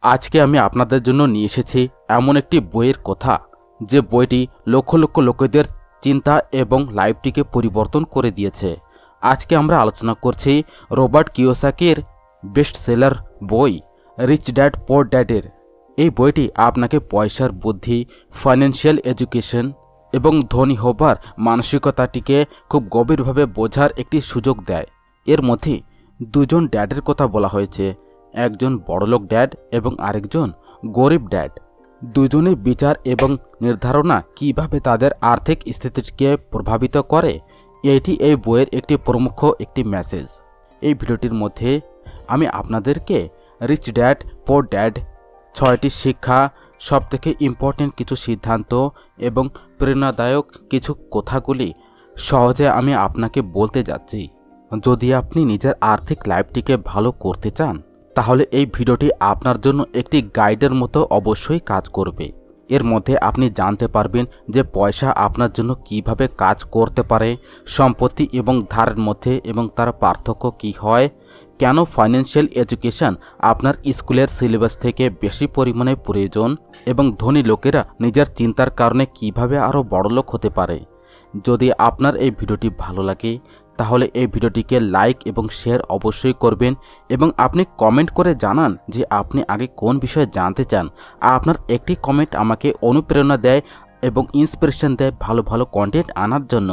আজকে আমি আপনাদের জন্য নিয়ে এসেছি এমন একটি বইয়ের কথা, যে বইটি লক্ষ লক্ষ লোকেদের চিন্তা এবং লাইফটিকে পরিবর্তন করে দিয়েছে। আজকে আমরা আলোচনা করছি রবার্ট কিওসাকির বেস্ট সেলার বই রিচ ড্যাড পোর ড্যাডের। এই বইটি আপনাকে পয়সার বুদ্ধি, ফাইন্যান্সিয়াল এডুকেশন এবং ধনী হবার মানসিকতাটিকে খুব গভীরভাবে বোঝার একটি সুযোগ দেয়। এর মধ্যে দুজন ড্যাডের কথা বলা হয়েছে, একজন বড়লোক ড্যাড এবং আরেকজন গরিব ড্যাড। দুজনের বিচার এবং নির্ধারণা কিভাবে তাদের আর্থিক স্থিতিকে প্রভাবিত করে, এটি এই বইয়ের একটি প্রমুখ মেসেজ। এই ভিডিওটির মধ্যে আমি আপনাদেরকে রিচ ড্যাড পোর ড্যাড 6টি শিক্ষা, সবথেকে ইম্পর্টেন্ট কিছু সিদ্ধান্ত এবং প্রেরণাদায়ক কিছু কথাগুলি সহজে আমি আপনাকে বলতে যাচ্ছি। যদি আপনি নিজের আর্থিক লাইফটিকে ভালো করতে চান, তাহলে এই ভিডিওটি আপনার জন্য একটি গাইডের মতো অবশ্যই কাজ করবে। এর মধ্যে আপনি জানতে পারবেন যে পয়সা আপনার জন্য কিভাবে কাজ করতে পারে, সম্পত্তি এবং ধারের মধ্যে এবং তার পার্থক্য কী হয়, কেন ফাইন্যান্সিয়াল এডুকেশন আপনার স্কুলের সিলেবাস থেকে বেশি পরিমাণে প্রয়োজন, এবং ধনী লোকেরা নিজের চিন্তার কারণে কিভাবে আরও বড়লোক হতে পারে। যদি আপনার এই ভিডিওটি ভালো লাগে, তাহলে এই ভিডিওটিকে লাইক এবং শেয়ার অবশ্যই করবেন, এবং আপনি কমেন্ট করে জানান যে আপনি আগে কোন বিষয়ে জানতে চান। আপনার একটি কমেন্ট আমাকে অনুপ্রেরণা দেয় এবং ইন্সপিরেশন দেয় ভালো ভালো কন্টেন্ট আনার জন্য।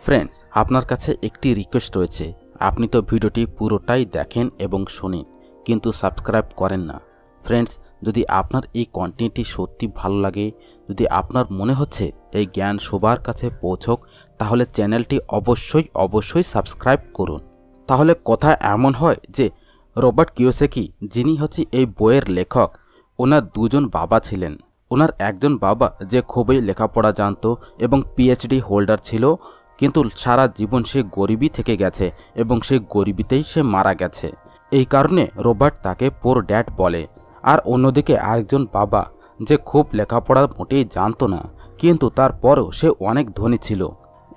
ফ্রেন্ডস, আপনার কাছে একটি রিকোয়েস্ট রয়েছে। আপনি তো ভিডিওটি পুরোটাই দেখেন এবং শোনেন, কিন্তু সাবস্ক্রাইব করেন না। ফ্রেন্ডস, যদি আপনার এই কন্টেন্টটি সত্যি ভালো লাগে, যদি আপনার মনে হচ্ছে এই জ্ঞান সবার কাছে পৌঁছক, তাহলে চ্যানেলটি অবশ্যই সাবস্ক্রাইব করুন। তাহলে কথা এমন হয় যে রবার্ট কিওসাকি, যিনি হচ্ছে এই বইয়ের লেখক, ওনার দুজন বাবা ছিলেন। ওনার একজন বাবা যে খুবই লেখাপড়া জানত এবং পিএইচডি হোল্ডার ছিল, কিন্তু সারা জীবন সে গরিবই থেকে গেছে এবং সেই গরিবিতেই সে মারা গেছে। এই কারণে রবার্ট তাকে পোর ড্যাড বলে। আর অন্যদিকে আরেকজন বাবা যে খুব লেখাপড়া মোটেই জানতো না, কিন্তু তারপরেও সে অনেক ধনী ছিল।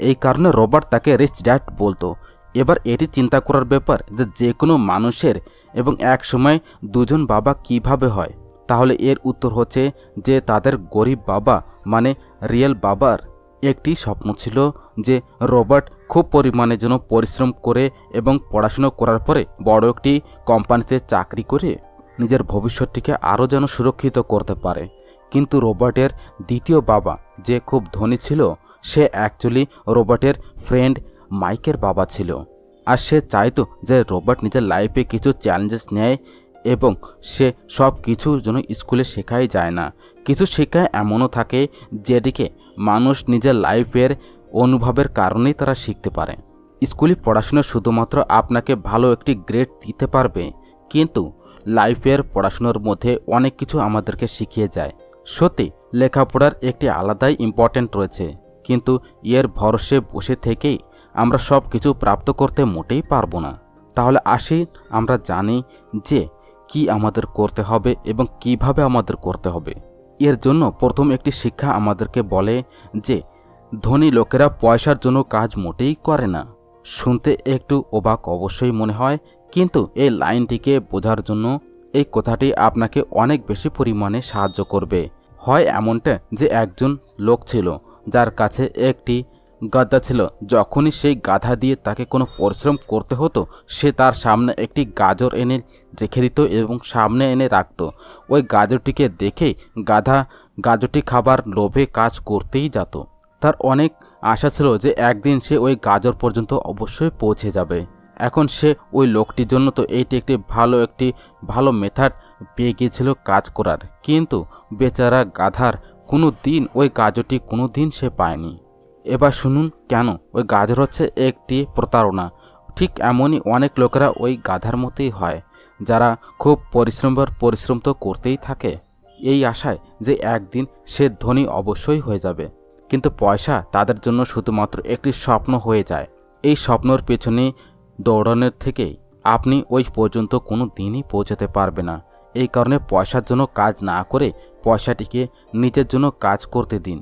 এই কারণে রবার্ট তাকে রিচ ড্যাড বলতো। এবার এটি চিন্তা করার ব্যাপার যে কোনো মানুষের এবং এক সময় দুজন বাবা কিভাবে হয়। তাহলে এর উত্তর হচ্ছে যে তাদের গরিব বাবা মানে রিয়েল বাবার একটি স্বপ্ন ছিল যে রবার্ট খুব পরিমাণে যেন পরিশ্রম করে এবং পড়াশুনো করার পরে বড় একটি কোম্পানিতে চাকরি করে নিজের ভবিষ্যৎটিকে আরও যেন সুরক্ষিত করতে পারে। কিন্তু রবার্টের দ্বিতীয় বাবা যে খুব ধনী ছিল, সে অ্যাকচুয়ালি রবার্টের ফ্রেন্ড মাইকের বাবা ছিল। আর সে চাইতো যে রবার্ট নিজের লাইফে কিছু চ্যালেঞ্জেস নেয় এবং সে সব কিছু যেন স্কুলে শেখাই যায় না। কিছু শিক্ষা এমনও থাকে যেটিকে মানুষ নিজের লাইফের অনুভবের কারণেই তারা শিখতে পারে। স্কুলে পড়াশোনা শুধুমাত্র আপনাকে ভালো একটি গ্রেড দিতে পারবে, কিন্তু লাইফের পড়াশোনার মধ্যে অনেক কিছু আমাদেরকে শিখিয়ে যায়। সত্যি লেখাপড়ার একটি আলাদাই ইম্পর্টেন্ট রয়েছে, কিন্তু এর ভরসে বসে থেকেই আমরা সব কিছু প্রাপ্ত করতে মোটেই পারবো না। তাহলে আসি আমরা জানি যে কি আমাদের করতে হবে এবং কিভাবে আমাদের করতে হবে। এর জন্য প্রথম একটি শিক্ষা আমাদেরকে বলে যে ধনী লোকেরা পয়সার জন্য কাজ মোটেই করে না। শুনতে একটু অবাক অবশ্যই মনে হয়, কিন্তু এই লাইনটিকে বোঝার জন্য এই কথাটি আপনাকে অনেক বেশি পরিমাণে সাহায্য করবে। হয় এমনটা যে একজন লোক ছিল যার কাছে একটি গাধা ছিল। যখনই সেই গাধা দিয়ে তাকে কোনো পরিশ্রম করতে হতো, সে তার সামনে একটি গাজর এনে রেখে দিত এবং সামনে এনে রাখত। ওই গাজরটিকে দেখেই গাধা গাজরটি খাবার লোভে কাজ করতেই যেত। তার অনেক আশা ছিল যে একদিন সে ওই গাজর পর্যন্ত অবশ্যই পৌঁছে যাবে। এখন সে ওই লোকটির জন্য তো এইটি একটি ভালো মেথড পেয়ে গিয়েছিল কাজ করার, কিন্তু বেচারা গাধার কোনো দিন ওই গাজরটি কোনো দিন সে পায়নি। এবার শুনুন কেন ওই গাজর হচ্ছে একটি প্রতারণা। ঠিক এমনই অনেক লোকেরা ওই গাধার মতোই হয়, যারা খুব পরিশ্রম তো করতেই থাকে এই আশায় যে একদিন সে ধনী অবশ্যই হয়ে যাবে, কিন্তু পয়সা তাদের জন্য শুধুমাত্র একটি স্বপ্ন হয়ে যায়। এই স্বপ্নর পেছনে দৌড়ানোর থেকেই আপনি ওই পর্যন্ত কোনো দিনই পৌঁছাতে পারবে না। এই কারণে পয়সার জন্য কাজ না করে পয়সাটিকে নিজের জন্য কাজ করতে দিন।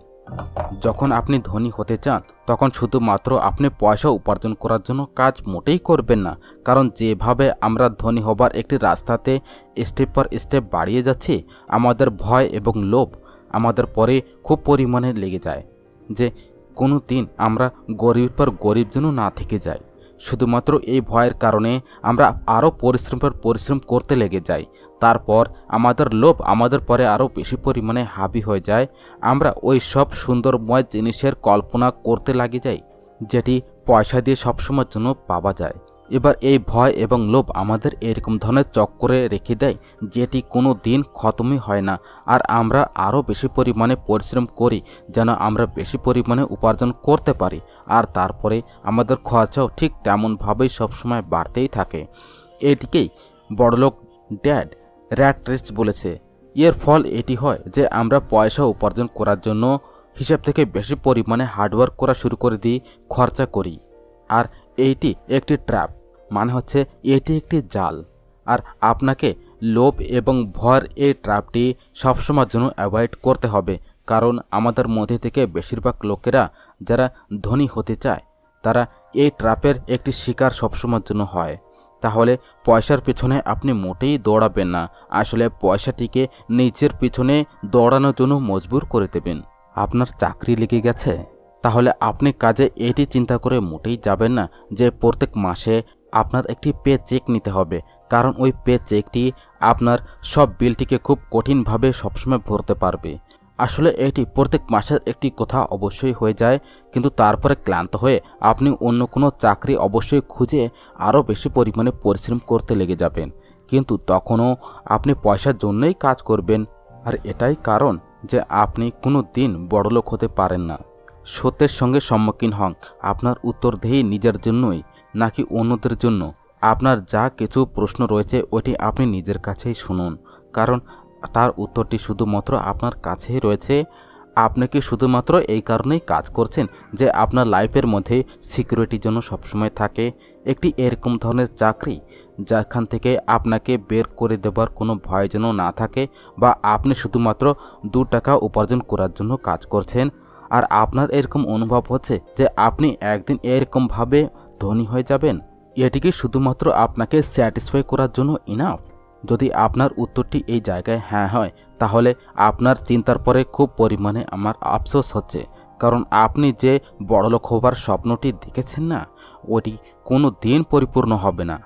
যখন আপনি ধনী হতে চান তখন শুধুমাত্র আপনি পয়সা উপার্জন করার জন্য কাজ মোটেই করবেন না, কারণ যেভাবে আমরা ধনী হবার একটি রাস্তাতে স্টেপ পর স্টেপ বাড়িয়ে যাচ্ছি, আমাদের ভয় এবং লোভ আমাদের পরে খুব পরিমাণে লেগে যায় যে কোনো দিন আমরা গরিবের পর গরিব যেন না থেকে যাই। শুধুমাত্র এই ভয়ের কারণে আমরা আরও পরিশ্রম করতে লেগে যাই। তারপর আমাদের লোভ আমাদের পরে আরও বেশি পরিমাণে হাবি হয়ে যায়। আমরা ওই সব সুন্দরময় জিনিসের কল্পনা করতে লাগে যাই যেটি পয়সা দিয়ে সবসময়ের জন্য পাওয়া যায়। এবার এই ভয় এবং লোভ আমাদের এরকম ধরনের চক্করে রেখে দেয় যেটি কোনো দিন খতমই হয় না, আর আমরা আরও বেশি পরিমাণে পরিশ্রম করি যেন আমরা বেশি পরিমাণে উপার্জন করতে পারি, আর তারপরে আমাদের খরচাও ঠিক তেমনভাবেই সবসময় বাড়তেই থাকে। এটিকেই বড়লোক ড্যাড র্যাট রেস বলেছে। এর ফল এটি হয় যে আমরা পয়সা উপার্জন করার জন্য হিসাব থেকে বেশি পরিমাণে হার্ডওয়ার্ক করা শুরু করে দিই, খরচা করি। আর এইটি একটি ট্র্যাপ, মানে হচ্ছে এটি একটি জাল। আর আপনাকে লোভ এবং ভয়ের এই ট্র্যাপটি সবসময়ের জন্য অ্যাভয়েড করতে হবে, কারণ আমাদের মধ্যে থেকে বেশিরভাগ লোকেরা যারা ধনী হতে চায় তারা এই ট্র্যাপের একটি শিকার সবসময়ের জন্য হয়। তাহলে পয়সার পিছনে আপনি মোটেই দৌড়াবেন না, আসলে পয়সাটিকে নিজের পিছনে দৌড়ানোর জন্য মজবুর করে দেবেন। আপনার চাকরি লেগে গেছে, তাহলে আপনি কাজে এটি চিন্তা করে মোটেই যাবেন না যে প্রত্যেক মাসে আপনার একটি পে চেক নিতে হবে, কারণ ওই পে চেকটি আপনার সব বিলটিকে খুব কঠিনভাবে সবসময় ভরতে পারবে। আসলে এটি প্রত্যেক মাসের একটি কথা অবশ্যই হয়ে যায়, কিন্তু তারপরে ক্লান্ত হয়ে আপনি অন্য কোনো চাকরি অবশ্যই খুঁজে আরও বেশি পরিমাণে পরিশ্রম করতে লেগে যাবেন, কিন্তু তখনও আপনি পয়সার জন্যই কাজ করবেন। আর এটাই কারণ যে আপনি কোনো দিন বড়লোক হতে পারেন না। সত্যের সঙ্গে সম্মুখীন হন, আপনার উত্তরদেহী নিজের জন্যই নাকি অন্যদের জন্য। আপনার যা কিছু প্রশ্ন রয়েছে ওটি আপনি নিজের কাছেই শুনুন, কারণ তার উত্তরটি শুধুমাত্র আপনার কাছেই রয়েছে। আপনি কি শুধুমাত্র এই কারণেই কাজ করছেন যে আপনার লাইফের মধ্যে সিকিউরিটির জন্য সবসময় থাকে একটি এরকম ধরনের চাকরি যেখান থেকে আপনাকে বের করে দেবার কোনো ভয় যেন না থাকে, বা আপনি শুধুমাত্র 2 টাকা উপার্জন করার জন্য কাজ করছেন, আর আপনার এরকম অনুভব হচ্ছে যে আপনি একদিন এরকমভাবে ধনী হয়ে যাবেন? এটি কি শুধুমাত্র আপনাকে স্যাটিসফাই করার জন্য ইনাফ? যদি আপনার উত্তরটি এই জায়গায় হ্যাঁ হয়, তাহলে আপনার চিন্তার পরে খুব পরিমাণে আমার আফসোস হচ্ছে, কারণ আপনি যে বড়লোক হবার স্বপ্নটি দেখেছেন না, ওটি কোনো দিন পরিপূর্ণ হবে না।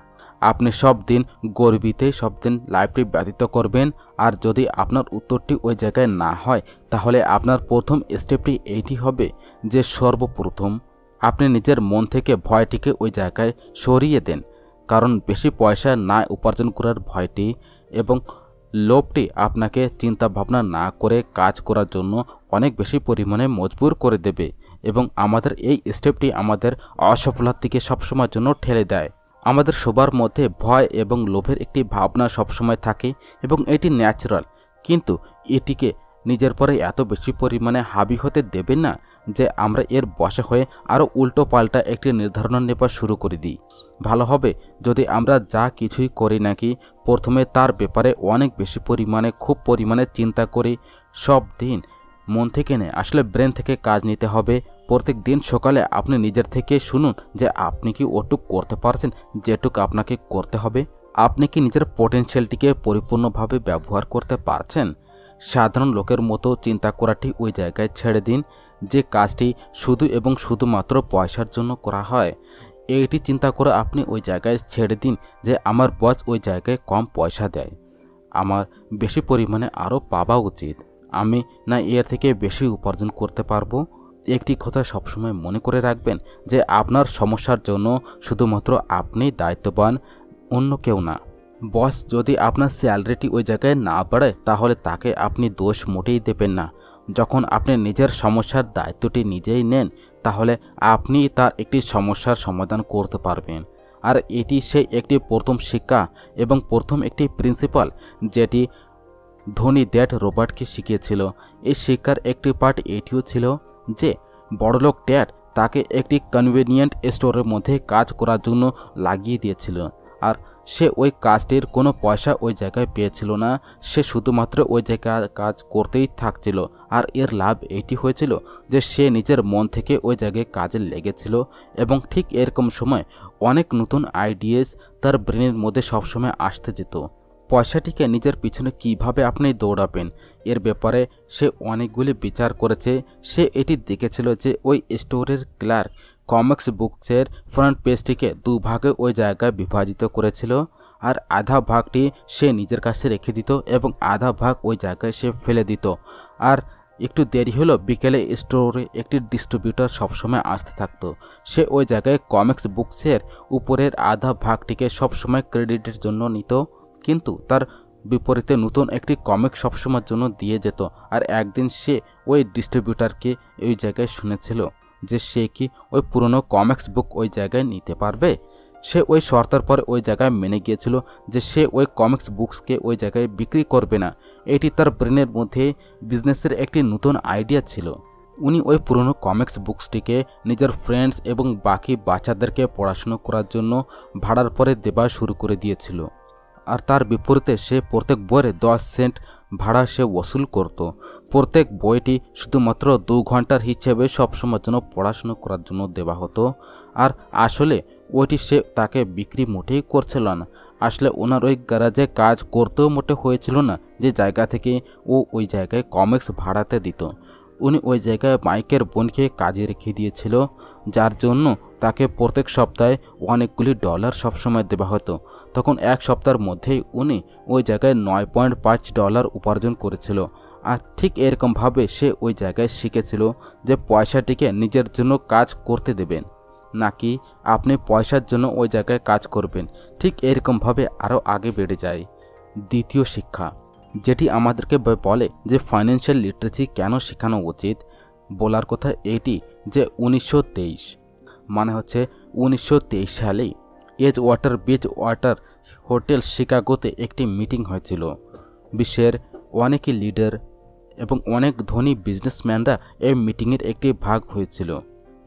আপনি সব দিন গর্বিতে সব দিন লাইফটি ব্যতীত করবেন। আর যদি আপনার উত্তরটি ওই জায়গায় না হয়, তাহলে আপনার প্রথম স্টেপটি এইটি হবে যে সর্বপ্রথম আপনি নিজের মন থেকে ভয়টিকে ওই জায়গায় সরিয়ে দেন, কারণ বেশি পয়সা না উপার্জন করার ভয়টি এবং লোভটি আপনাকে চিন্তা ভাবনা না করে কাজ করার জন্য অনেক বেশি পরিমাণে মজবুর করে দেবে, এবং আমাদের এই স্টেপটি আমাদের অসফলতার দিকে সবসময়ের জন্য ঠেলে দেয়। আমাদের সবার মধ্যে ভয় এবং লোভের একটি ভাবনা সবসময় থাকে এবং এটি ন্যাচারাল, কিন্তু এটিকে নিজের পরে এত বেশি পরিমাণে হাবি হতে দেবেন না যে আমরা এর বশে হয়ে আরও উল্টো পাল্টা একটি নির্ধারণ নেওয়া শুরু করে দিই। ভালো হবে যদি আমরা যা কিছুই করি নাকি প্রথমে তার ব্যাপারে অনেক বেশি পরিমাণে খুব পরিমাণে চিন্তা করি, সব দিন মন থেকে নেই, আসলে ব্রেন থেকে কাজ নিতে হবে। প্রত্যেক দিন সকালে আপনি নিজের থেকে শুনুন যে আপনি কি ওটুক করতে পারছেন যেটুক আপনাকে করতে হবে। আপনি কি নিজের পোটেনশিয়ালটিকে পরিপূর্ণভাবে ব্যবহার করতে পারছেন? সাধারণ লোকের মতো চিন্তা করাটি ওই জায়গায় ছেড়ে দিন যে কাজটি শুধু এবং শুধুমাত্র পয়সার জন্য করা হয়। এইটি চিন্তা করে আপনি ওই জায়গায় ছেড়ে দিন যে আমার বস ওই জায়গায় কম পয়সা দেয়, আমার বেশি পরিমাণে আরও পাওয়া উচিত, আমি না এর থেকে বেশি উপার্জন করতে পারবো। একটি কথা সবসময় মনে করে রাখবেন যে আপনার সমস্যার জন্য শুধুমাত্র আপনি দায়িত্ববান, অন্য কেউ না। বস যদি আপনার স্যালারিটি ওই জায়গায় না বাড়ায়, তাহলে তাকে আপনি দোষ মোটেই দেবেন না। যখন আপনি নিজের সমস্যার দায়িত্বটি নিজেই নেন, তাহলে আপনি তার একটি সমস্যার সমাধান করতে পারবেন। আর এটি সেই একটি প্রথম শিক্ষা এবং প্রথম একটি প্রিন্সিপাল যেটি ধনী ড্যাড রবার্টকে শিখিয়েছিল। এই শিক্ষার একটি পার্ট এটিও ছিল যে বড়লোক ড্যাড তাকে একটি কনভেনিয়েন্ট স্টোরের মধ্যে কাজ করার জন্য লাগিয়ে দিয়েছিল, আর সে ওই কাজটির কোনো পয়সা ওই জায়গায় পেয়েছিল না। সে শুধুমাত্র ওই জায়গায় কাজ করতেই থাকছিল। আর এর লাভ এটি হয়েছিল যে সে নিজের মন থেকে ওই জায়গায় কাজে লেগেছিল এবং ঠিক এরকম সময় অনেক নতুন আইডিয়াস তার ব্রেনের মধ্যে সবসময় আসতে যেত। পয়সাটিকে নিজের পিছনে কিভাবে আপনি দৌড়াবেন এর ব্যাপারে সে অনেকগুলি বিচার করেছে। সে এটি দেখেছিল যে ওই স্টোরের ক্লার্ক কমিক্স বুকসের ফ্রন্ট পেজটিকে দুভাগে ওই জায়গায় বিভাজিত করেছিল, আর আধা ভাগটি সে নিজের কাছে রেখে দিত এবং আধা ভাগ ওই জায়গায় সে ফেলে দিত। আর একটু দেরি হলো বিকেলে স্টোরে একটি ডিস্ট্রিবিউটর সবসময় আসতে থাকতো। সে ওই জায়গায় কমিক্স বুকসের উপরের আধা ভাগটিকে সবসময় ক্রেডিটের জন্য নিত, কিন্তু তার বিপরীতে নতুন একটি কমিক সবসময়ের জন্য দিয়ে যেত। আর একদিন সে ওই ডিস্ট্রিবিউটারকে ওই জায়গায় শুনেছিল যে সে কি ওই পুরনো কমিক্স বুক ওই জায়গায় নিতে পারবে। সে ওই শর্তের পরে ওই জায়গায় মেনে গিয়েছিল যে সে ওই কমিক্স বুকসকে ওই জায়গায় বিক্রি করবে না। এটি তার ব্রেনের মধ্যে বিজনেসের একটি নতুন আইডিয়া ছিল। উনি ওই পুরনো কমিক্স বুকসটিকে নিজের ফ্রেন্ডস এবং বাকি বাচ্চাদেরকে পড়াশুনো করার জন্য ভাড়ার পরে দেওয়া শুরু করে দিয়েছিল। আর তার বিপরীতে সে প্রত্যেক বইয়ের 10 সেন্ট ভাড়া সে ওসুল করত। প্রত্যেক বইটি শুধুমাত্র 2 ঘন্টার হিসেবে সবসময়ের জন্য পড়াশুনো করার জন্য দেওয়া হতো। আর আসলে ওইটি সে তাকে বিক্রি মোটেই করছিল না। আসলে ওনার ওই গ্যারাজে কাজ করতেও মোটে হয়েছিল না যে জায়গা থেকে ও ওই জায়গায় কমিক্স ভাড়াতে দিত। উনি ওই জায়গায় মাইকের বোনকে কাজে রেখে দিয়েছিল, যার জন্য তাকে প্রত্যেক সপ্তাহে অনেকগুলি ডলার সবসময় দেওয়া হতো। তখন এক সপ্তাহের মধ্যেই উনি ওই জায়গায় $9.5 উপার্জন করেছিল। আর ঠিক এরকমভাবে সে ওই জায়গায় শিখেছিল যে পয়সাটিকে নিজের জন্য কাজ করতে দেবেন, নাকি আপনি পয়সার জন্য ওই জায়গায় কাজ করবেন। ঠিক এরকমভাবে আরও আগে বেড়ে যায়। দ্বিতীয় শিক্ষা, যেটি আমাদেরকে বলে যে ফাইন্যান্সিয়াল লিটারেসি কেন শেখানো উচিত, বলার কথা এটি যে 1923 মানে হচ্ছে 1923 সালেই Edgewater beach water hotel শিকাগোতে একটি মিটিং হয়েছিল। বিশ্বের অনেকই লিডার এবং অনেক ধনী বিজনেসম্যানরা এই মিটিংয়ের একটি ভাগ হয়েছিল।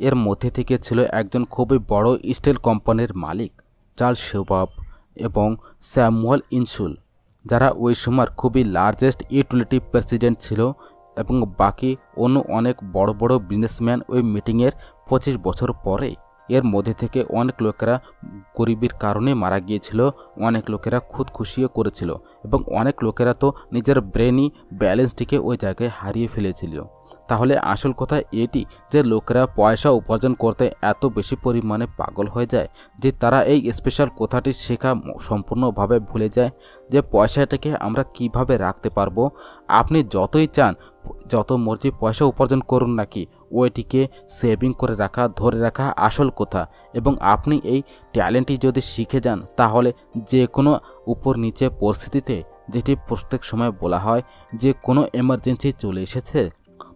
এর মধ্যে থেকে ছিল একজন খুবই বড় স্টিল কোম্পানির মালিক চার্লস শেবাব এবং স্যামুয়েল ইনসুল, যারা ওই সময় খুবই লার্জেস্ট ইউটিলিটি প্রেসিডেন্ট ছিল। এবং বাকি অন্য অনেক বড় বড় বিজনেসম্যান ওই মিটিংয়ের 25 বছর পরে। এর মধ্যে থেকে অনেক লোকেরা গরিবের কারণে মারা গিয়েছিল, অনেক লোকেরা খুদকুশিও করেছিল এবং অনেক লোকেরা তো নিজের ব্রেনি ব্যালেন্সটিকে ওই জায়গায় হারিয়ে ফেলেছিল। তাহলে আসল কথা এটি যে লোকেরা পয়সা উপার্জন করতে এত বেশি পরিমাণে পাগল হয়ে যায় যে তারা এই স্পেশাল কথাটি শেখা সম্পূর্ণভাবে ভুলে যায় যে পয়সাটাকে আমরা কিভাবে রাখতে পারবো। আপনি যতই চান যত মর্জি পয়সা উপার্জন করুন নাকি, ওইটিকে সেভিং করে রাখা, ধরে রাখা আসল কথা। এবং আপনি এই ট্যালেন্টটি যদি শিখে যান তাহলে যে কোনো উপর নিচে পরিস্থিতিতে, যেটি প্রত্যেক সময় বলা হয় যে কোনো এমার্জেন্সি চলে এসেছে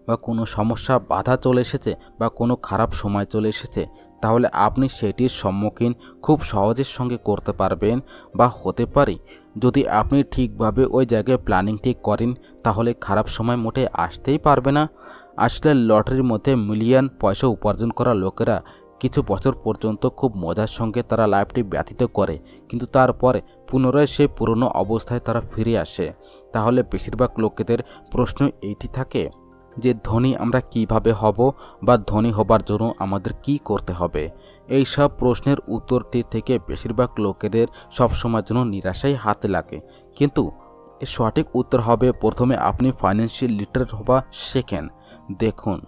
বা কোনো সমস্যা বাধা চলে এসেছে বা কোনো খারাপ সময় চলে এসেছে, তাহলে আপনি সেটির সম্মুখীন খুব সহজের সঙ্গে করতে পারবেন বা হতে পারে। যদি আপনি ঠিকভাবে ওই জায়গায় প্ল্যানিংটি করেন তাহলে খারাপ সময় মোটে আসতেই পারবে না। আসলে লটারির মধ্যে মিলিয়ন পয়সা উপার্জন করা লোকেরা কিছু বছর পর্যন্ত খুব মজার সঙ্গে তারা লাইফটি ব্যতীত করে, কিন্তু তারপরে পুনরায় সেই পুরনো অবস্থায় তারা ফিরে আসে। তাহলে বেশিরভাগ লোকেদের প্রশ্ন এইটি থাকে যে ধনী আমরা কিভাবে হব বা ধনী হবার জন্য আমাদের কি করতে হবে। এই সব প্রশ্নের উত্তরটি থেকে বেশিরভাগ লোকেদের সবসময়ের জন্য নিরাশাই হাতে লাগে। কিন্তু এর সঠিক উত্তর হবে প্রথমে আপনি ফাইন্যান্সিয়াল লিটারেট হওয়া শেখেন। দেখুন,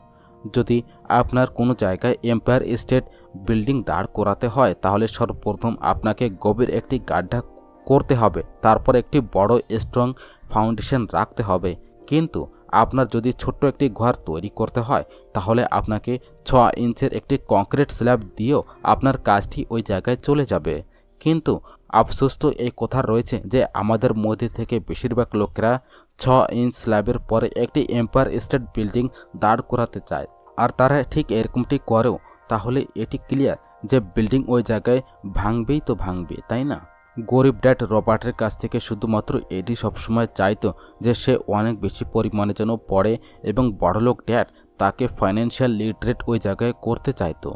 যদি আপনার কোনো জায়গায় এম্পায়ার স্টেট বিল্ডিং দাঁড় করাতে হয় তাহলে সর্বপ্রথম আপনাকে গভীর একটি গাড্ডা করতে হবে, তারপর একটি বড় স্ট্রং ফাউন্ডেশন রাখতে হবে। কিন্তু আপনার যদি ছোট্ট একটি ঘর তৈরি করতে হয় তাহলে আপনাকে 6 ইঞ্চের একটি কংক্রিট স্ল্যাব দিয়েও আপনার কাজটি ওই জায়গায় চলে যাবে। কিন্তু আফসোস তো এই কথা রয়েছে যে আমাদের মধ্যে থেকে বেশিরভাগ লোকেরা 6 ইঞ্চ স্ল্যাবের পরে একটি এম্পায়ার স্টেট বিল্ডিং দাঁড় করাতে চায়, আর তারা ঠিক এরকমটি করেও। তাহলে এটি ক্লিয়ার যে বিল্ডিং ওই জায়গায় ভাঙবেই তো ভাঙবে, তাই না? গরিব ড্যাড রবার্টের কাছ থেকে শুধুমাত্র এটি সবসময় চাইতো যে সে অনেক বেশি পরিমাণে যেন পড়ে এবং বড়লোক ড্যাড তাকে ফাইন্যান্সিয়াল লিটারেট ওই জায়গায় করতে চাইতো।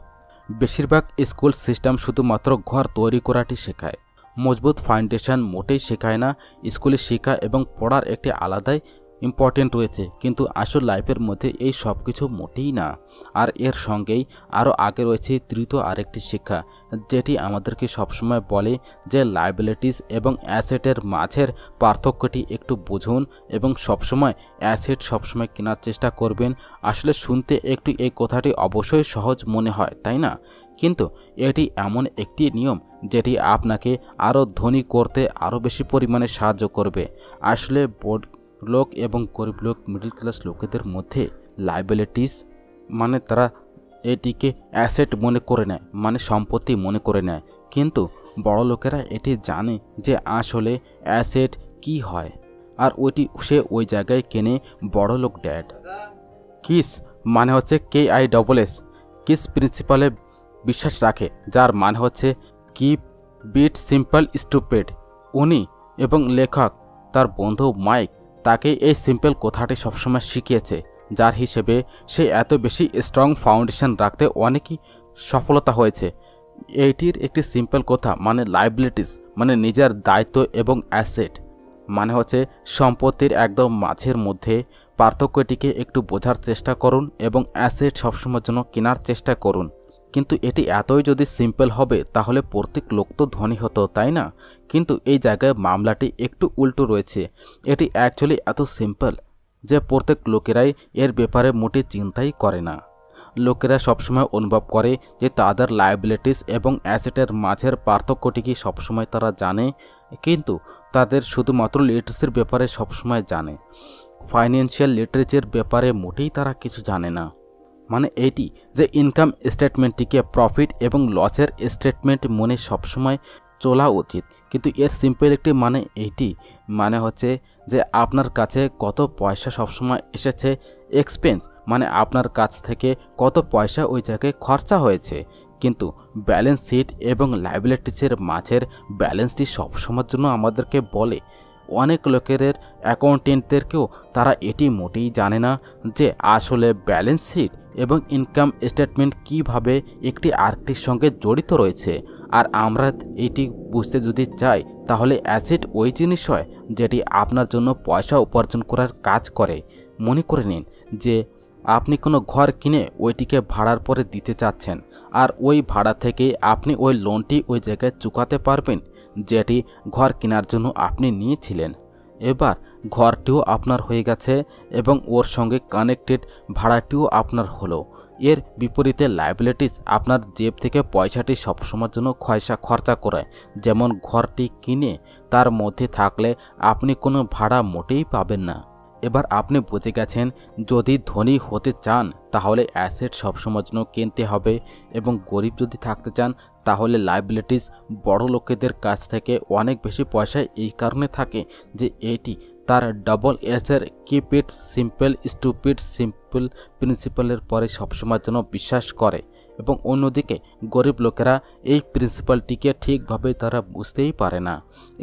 বেশিরভাগ স্কুল সিস্টেম শুধুমাত্র ঘর তৈরি করাটি শেখায়। মজবুত ফাউন্ডেশন মোটেই শেখায় না। স্কুলে শেখা এবং পড়ার একটি আলাদাই ইম্পর্টেন্ট রয়েছে, কিন্তু আসল লাইফের মধ্যে এই সব কিছু মোটেই না। আর এর সঙ্গেই আরও আগে রয়েছে তৃতীয় আরেকটি শিক্ষা, যেটি আমাদেরকে সবসময় বলে যে লায়াবিলিটিস এবং অ্যাসেটের মাঝের পার্থক্যটি একটু বুঝুন এবং সবসময় অ্যাসেট সবসময় কেনার চেষ্টা করবেন। আসলে শুনতে একটু এই কথাটি অবশ্যই সহজ মনে হয়, তাই না? কিন্তু এটি এমন একটি নিয়ম যেটি আপনাকে আরও ধনী করতে আরও বেশি পরিমাণে সাহায্য করবে। আসলে লোক এবং গরিব লোক, মিডল ক্লাস লোকেদের মধ্যে লায়াবিলিটিস মানে তারা এটিকে অ্যাসেট মনে করে নেয়, মানে সম্পত্তি মনে করে নেয়, কিন্তু বড় লোকেরা এটি জানে যে আসলে অ্যাসেট কি হয়, আর সে ওই জায়গায় কেনে বড় লোক ড্যাড। কিস মানে হচ্ছে KISS, কিস প্রিন্সিপালে বিশ্বাস রাখে, যার মানে হচ্ছে কিপ বিট সিম্পল স্টুপিড। উনি এবং লেখক তার বন্ধু মাইক তাকে এই সিম্পল কথাটি সবসময় শিখিয়েছে, যার হিসেবে সে এত বেশি স্ট্রং ফাউন্ডেশন রাখতে অনেকই সফলতা হয়েছে। এইটির একটি সিম্পল কথা মানে লায়াবিলিটিস মানে নিজের দায়িত্ব এবং অ্যাসেট মানে হচ্ছে সম্পত্তির একদম মাঝের মধ্যে পার্থক্যটিকে একটু বোঝার চেষ্টা করুন এবং অ্যাসেট সবসময়ের জন্য কেনার চেষ্টা করুন। কিন্তু এটি এতই যদি সিম্পল হবে তাহলে প্রত্যেক লোক তো ধনী হতো, তাই না? কিন্তু এই জায়গায় মামলাটি একটু উল্টো রয়েছে। এটি অ্যাকচুয়ালি এত সিম্পল যে প্রত্যেক লোকেরাই এর ব্যাপারে মোটে চিন্তাই করে না। লোকেরা সবসময় অনুভব করে যে তাদের লায়াবিলিটিস এবং অ্যাসেটের মাঝের পার্থক্যটিকে সবসময় তারা জানে, কিন্তু তাদের শুধুমাত্র লিটারেসির ব্যাপারে সবসময় জানে, ফাইন্যান্সিয়াল লিটারেচার ব্যাপারে মোটেই তারা কিছু জানে না। মানে এইটি যে ইনকাম স্টেটমেন্টটিকে প্রফিট এবং লসের স্টেটমেন্ট মনে সবসময় চলা উচিত, কিন্তু এর সিম্পল একটি মানে এইটি মানে হচ্ছে যে আপনার কাছে কত পয়সা সবসময় এসেছে, এক্সপেন্স মানে আপনার কাছ থেকে কত পয়সা ওই জায়গায় খরচা হয়েছে, কিন্তু ব্যালেন্স শিট এবং লায়াবিলিটিসের মাঝের ব্যালেন্সটি সবসময়ের জন্য আমাদেরকে বলে। অনেক লোকের অ্যাকাউন্টেন্টদেরকেও তারা এটি মোটেই জানে না যে আসলে ব্যালেন্স শিট এবং ইনকাম স্টেটমেন্ট কিভাবে একটি আরেকটির সঙ্গে জড়িত রয়েছে। আর আমরা এটি বুঝতে যদি চাই তাহলে অ্যাসেট ওই জিনিস হয় যেটি আপনার জন্য পয়সা উপার্জন করার কাজ করে। মনে করে নিন যে আপনি কোনো ঘর কিনে ওইটিকে ভাড়ার পরে দিতে চাচ্ছেন, আর ওই ভাড়া থেকে আপনি ওই লোনটি ওই জায়গায় চুকাতে পারবেন যেটি ঘর কেনার জন্য আপনি নিয়েছিলেন। এবার ঘরটিও আপনার হয়ে গেছে এবং ওর সঙ্গে কানেক্টেড ভাড়াটিও আপনার হলো। এর বিপরীতে লায়াবিলিটিস আপনার জেব থেকে পয়সাটি সবসময়ের জন্য খরচা করায়। যেমন ঘরটি কিনে তার মধ্যে থাকলে আপনি কোনো ভাড়া মোটেই পাবেন না। এবার আপনি বুঝে গেছেন যদি ধনী হতে চান তাহলে অ্যাসেট সবসময়ের জন্য কিনতে হবে, এবং গরিব যদি থাকতে চান তাহলে লায়াবিলিটিস বড় লোকেদের কাছ থেকে অনেক বেশি পয়সা এই কারণে থাকে যে এটি তার ডবল এসের keep it simple stupid simple প্রিন্সিপালের পরে সবসময়ের জন্য বিশ্বাস করে, এবং অন্যদিকে গরিব লোকেরা এই প্রিন্সিপালটিকে ঠিকভাবে তারা বুঝতেই পারে না।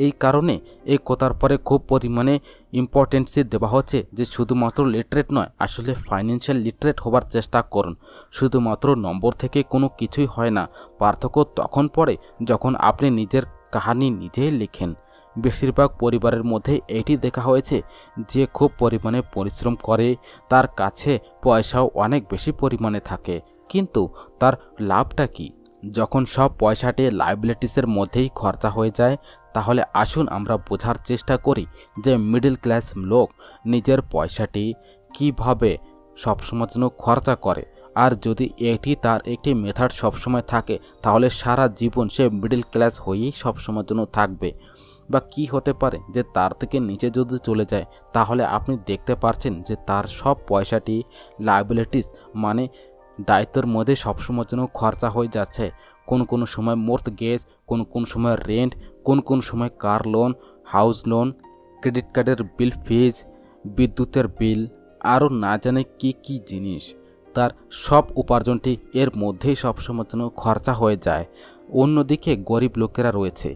এই কারণে এই কথার পরে খুব পরিমাণে ইম্পর্টেন্সি দেওয়া হচ্ছে যে শুধুমাত্র লিটারেট নয়, আসলে ফাইন্যান্সিয়াল লিটারেট হবার চেষ্টা করুন। শুধুমাত্র নম্বর থেকে কোনো কিছুই হয় না। পার্থক্য তখন পড়ে যখন আপনি নিজের কাহিনী নিজেই লেখেন। বেশিরভাগ পরিবারের মধ্যে এটি দেখা হয়েছে যে খুব পরিমাণে পরিশ্রম করে, তার কাছে পয়সাও অনেক বেশি পরিমাণে থাকে, কিন্তু তার লাভটা কি? যখন সব পয়সাটি লায়াবিলিটিসের মধ্যেই খরচা হয়ে যায়, তাহলে আসুন আমরা বোঝার চেষ্টা করি যে মিডল ক্লাস লোক নিজের পয়সাটি কিভাবে সবসময়ের জন্য খরচা করে। আর যদি এটি তার একটি মেথড সবসময় থাকে তাহলে সারা জীবন সে মিডল ক্লাস হয়েই সবসময়ের জন্য থাকবে। বা কি হতে পারে যে তার থেকে নিচে যদি চলে যায় তাহলে আপনি দেখতে পাচ্ছেন যে তার সব পয়সাটি লায়াবিলিটিস মানে দায়িত্বের মধ্যে সবসময়ের জন্য খরচা হয়ে যাচ্ছে। কোন সময় মর্টগেজ, কোন সময় রেন্ট, কোন সময় car loan, house loan, credit কার্ডের বিল ফিজ, বিদ্যুতের বিল, আরও না জানে কি জিনিস। তার সব উপার্জনটি এর মধ্যেই সবসময়ের জন্য খরচা হয়ে যায়। অন্যদিকে গরিব লোকেরা রয়েছে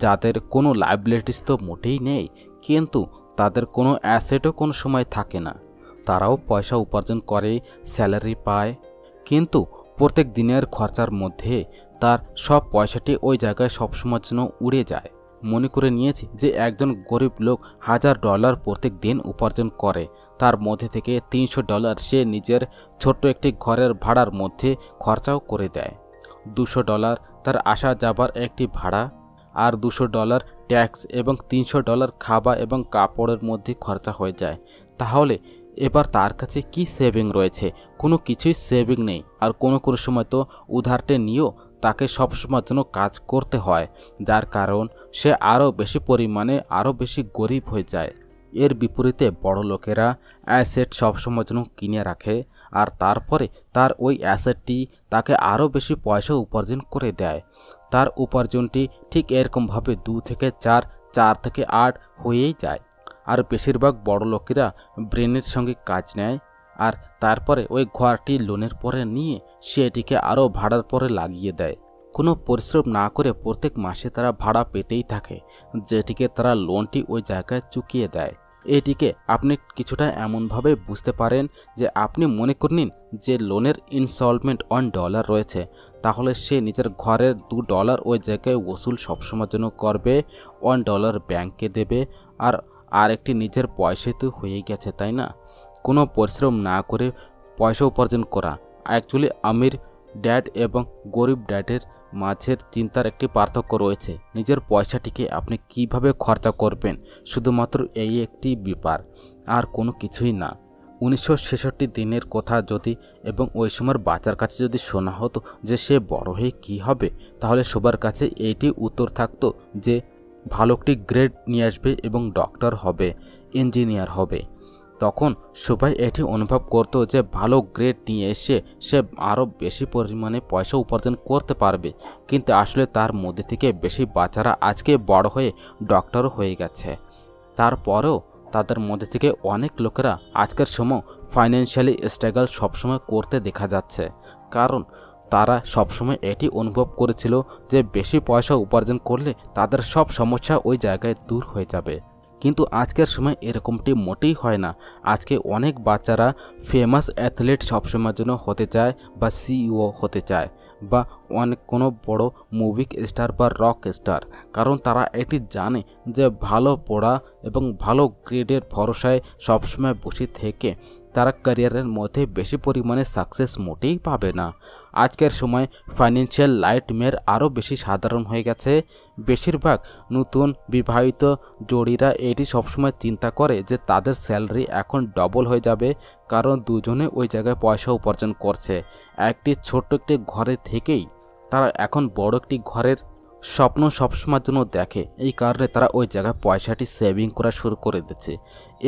যাদের কোনো লায়াবিলিটিস তো মোটেই নেই, কিন্তু তাদের কোনো অ্যাসেটও কোনো সময় থাকে না। তারাও পয়সা উপার্জন করে, স্যালারি পায়, কিন্তু প্রত্যেক দিনের খরচার মধ্যে তার সব পয়সাটি ওই জায়গায় সবসময়ের জন্য উড়ে যায়। মনে করে নিয়েছি যে একজন গরিব লোক $1000 প্রত্যেক দিন উপার্জন করে, তার মধ্যে থেকে $300 সে নিজের ছোট্ট একটি ঘরের ভাড়ার মধ্যে খরচাও করে দেয়। $200 তার আসা যাবার একটি ভাড়া, আর $200 ট্যাক্স এবং $300 খাবার এবং কাপড়ের মধ্যে খরচা হয়ে যায়। তাহলে এবার তার কাছে কি সেভিং রয়েছে? কোনো কিছুই সেভিং নেই। আর কোনো সময় তো উধারটে নিয়েও তাকে সবসময়ের জন্য কাজ করতে হয়, যার কারণ সে আরও বেশি পরিমাণে আরও বেশি গরিব হয়ে যায়। এর বিপরীতে বড় লোকেরা অ্যাসেট সবসময়ের জন্য কিনে রাখে, আর তারপরে তার ওই অ্যাসেটটি তাকে আরও বেশি পয়সা উপার্জন করে দেয়। তার উপার্জনটি ঠিক এরকমভাবে 2 থেকে 4, 4 থেকে 8 হয়েই যায়। আর বেশিরভাগ বড় লোকেরা ব্রেনের সঙ্গে কাজ নেয়, আর তারপরে ওই ঘরটি লোনের পরে নিয়ে সেটিকে আরও ভাড়ার পরে লাগিয়ে দেয়। কোনো পরিশ্রম না করে প্রত্যেক মাসে তারা ভাড়া পেতেই থাকে, যেটিকে তারা লোনটি ওই জায়গায় চুকিয়ে দেয়। এটিকে আপনি কিছুটা এমনভাবে বুঝতে পারেন যে আপনি মনে করে নিন যে লোনের ইনস্টলমেন্ট $1 রয়েছে, তাহলে সে নিজের ঘরের $2 ওই জায়গায় ওসুল সবসময়ের জন্য করবে, $1 ব্যাংকে দেবে, আর আরেকটি নিজের পয়সা তো হয়েই গেছে, তাই না? কোনো পরিশ্রম না করে পয়সা উপার্জন করা। অ্যাকচুয়ালি আমির ড্যাড এবং গরিব ড্যাডের মাঝের চিন্তার একটি পার্থক্য রয়েছে। নিজের পয়সাটিকে আপনি কিভাবে খরচা করবেন, শুধুমাত্র এই একটি ব্যাপার, আর কোনো কিছুই না। 1966 দিনের কথা যদি এবং ওই সময়ের বাচ্চার কাছে যদি শোনা হতো যে সে বড় হয়ে কী হবে, তাহলে সবার কাছে এইটি উত্তর থাকতো যে ভালো একটি গ্রেড নিয়ে আসবে এবং ডক্টর হবে, ইঞ্জিনিয়ার হবে। তখন সবাই এটি অনুভব করত যে ভালো গ্রেড নিয়ে এসে সে আরও বেশি পরিমাণে পয়সা উপার্জন করতে পারবে। কিন্তু আসলে তার মধ্যে থেকে বেশি বাচ্চারা আজকে বড় হয়ে ডক্টরও হয়ে গেছে। তারপরেও তাদের মধ্যে থেকে অনেক লোকেরা আজকের সময় ফাইন্যান্সিয়ালি স্ট্রাগল সবসময় করতে দেখা যাচ্ছে, কারণ তারা সবসময় এটি অনুভব করেছিল যে বেশি পয়সা উপার্জন করলে তাদের সব সমস্যা ওই জায়গায় দূর হয়ে যাবে। কিন্তু আজকের সময় এরকমটি মোটেই হয় না। আজকে অনেক বাচ্চারা ফেমাস অ্যাথলিট সবসময়ের জন্য হতে চায়, বা সিইও হতে চায়, বা অনেক কোনো বড় মুভি স্টার বা রক স্টার, কারণ তারা এটি জানে যে ভালো পড়া এবং ভালো গ্রেডের ভরসায় সবসময় বসে থেকে তারা ক্যারিয়ারের মধ্যে বেশি পরিমাণে সাকসেস মোটেই পাবে না। আজকের সময় ফাইন্যান্সিয়াল নাইটমেয়ার আরও বেশি সাধারণ হয়ে গেছে। বেশিরভাগ নতুন বিবাহিত জোড়িরা এটি সবসময় চিন্তা করে যে তাদের স্যালারি এখন ডবল হয়ে যাবে, কারণ দুজনে ওই জায়গায় পয়সা উপার্জন করছে। একটি ছোট্ট একটি ঘরে থেকেই তারা এখন বড় একটি ঘরের স্বপ্ন সবসময়ের জন্য দেখে। এই কারণে তারা ওই জায়গায় পয়সাটি সেভিং করা শুরু করে দিচ্ছে।